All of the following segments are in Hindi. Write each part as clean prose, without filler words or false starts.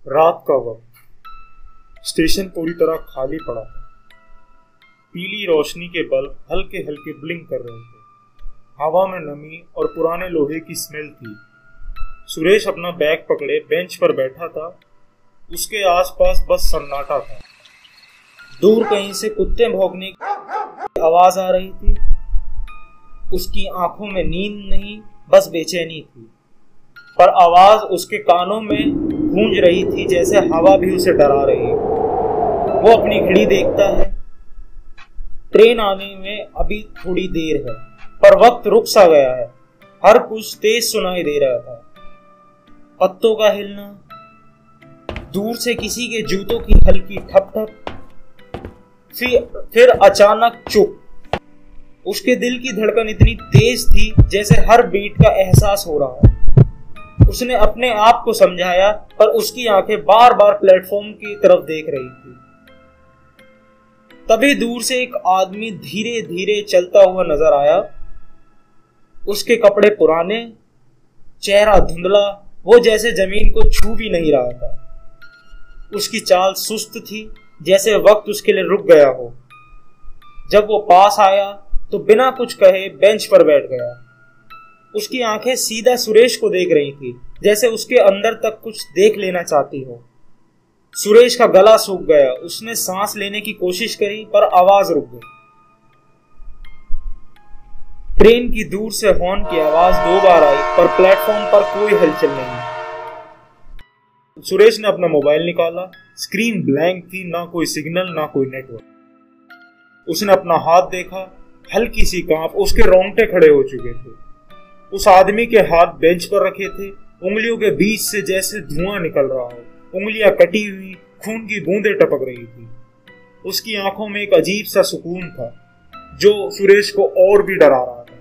रात का वक्त स्टेशन पूरी तरह खाली पड़ा था। पीली रोशनी के बल्ब हल्के हल्के ब्लिंक कर रहे थे। हवा में नमी और पुराने लोहे की स्मेल थी। सुरेश अपना बैग पकड़े बेंच पर बैठा था। उसके आसपास बस सन्नाटा था। दूर कहीं से कुत्ते भौंकने की आवाज आ रही थी। उसकी आंखों में नींद नहीं, बस बेचैनी थी। पर आवाज उसके कानों में गूंज रही थी, जैसे हवा भी उसे डरा रही हो। वो अपनी घड़ी देखता है। ट्रेन आने में अभी थोड़ी देर है, पर वक्त रुक सा गया है। हर कुछ तेज सुनाई दे रहा था। पत्तों का हिलना, दूर से किसी के जूतों की हल्की ठप ठप, फिर अचानक चुप। उसके दिल की धड़कन इतनी तेज थी जैसे हर बीट का एहसास हो रहा है। उसने अपने आप को समझाया, पर उसकी आंखें बार बार प्लेटफॉर्म की तरफ देख रही थी। तभी दूर से एक आदमी धीरे धीरे चलता हुआ नजर आया। उसके कपड़े पुराने, चेहरा धुंधला, वो जैसे जमीन को छू भी नहीं रहा था। उसकी चाल सुस्त थी, जैसे वक्त उसके लिए रुक गया हो। जब वो पास आया तो बिना कुछ कहे बेंच पर बैठ गया। उसकी आंखें सीधा सुरेश को देख रही थी, जैसे उसके अंदर तक कुछ देख लेना चाहती हो। सुरेश का गला सूख गया। उसने सांस लेने की कोशिश करी, पर आवाज रुक गई। ट्रेन की दूर से हॉर्न की आवाज 2 बार आई, पर प्लेटफॉर्म पर कोई हलचल नहीं। सुरेश ने अपना मोबाइल निकाला। स्क्रीन ब्लैंक थी, ना कोई सिग्नल, ना कोई नेटवर्क। उसने अपना हाथ देखा। हल्की सी कांप, उसके रोंगटे खड़े हो चुके थे। उस आदमी के हाथ बेंच पर रखे थे। उंगलियों के बीच से जैसे धुआं निकल रहा हो। उंगलियां कटी हुई, खून की बूंदें टपक रही थी। उसकी आंखों में एक अजीब सा सुकून था, जो सुरेश को और भी डरा रहा था।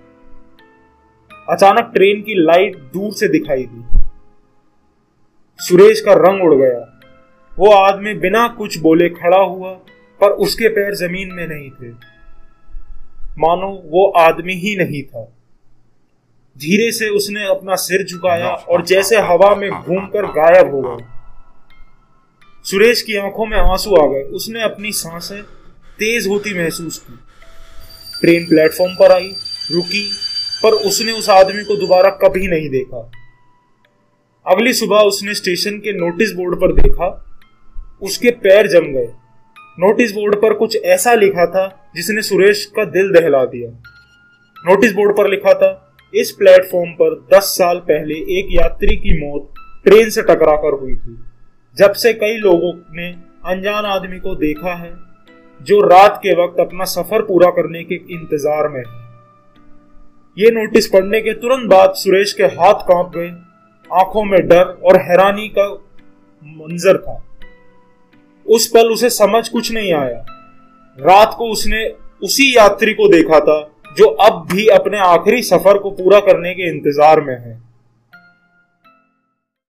अचानक ट्रेन की लाइट दूर से दिखाई दी। सुरेश का रंग उड़ गया। वो आदमी बिना कुछ बोले खड़ा हुआ, पर उसके पैर जमीन में नहीं थे, मानो वो आदमी ही नहीं था। धीरे से उसने अपना सिर झुकाया और जैसे हवा में घूमकर गायब हो गया। सुरेश की आंखों में आंसू आ गए। उसने अपनी सांसें तेज होती महसूस की। ट्रेन प्लेटफॉर्म पर आई, रुकी, पर उसने उस आदमी को दोबारा कभी नहीं देखा। अगली सुबह उसने स्टेशन के नोटिस बोर्ड पर देखा। उसके पैर जम गए। नोटिस बोर्ड पर कुछ ऐसा लिखा था जिसने सुरेश का दिल दहला दिया। नोटिस बोर्ड पर लिखा था, इस प्लेटफॉर्म पर 10 साल पहले एक यात्री की मौत ट्रेन से टकराकर हुई थी। जब से कई लोगों ने अनजान आदमी को देखा है, जो रात के वक्त अपना सफर पूरा करने के इंतजार में है। ये नोटिस पढ़ने के तुरंत बाद सुरेश के हाथ कांप गए। आंखों में डर और हैरानी का मंजर था। उस पल उसे समझ कुछ नहीं आया। रात को उसने उसी यात्री को देखा था, जो अब भी अपने आखिरी सफर को पूरा करने के इंतजार में है।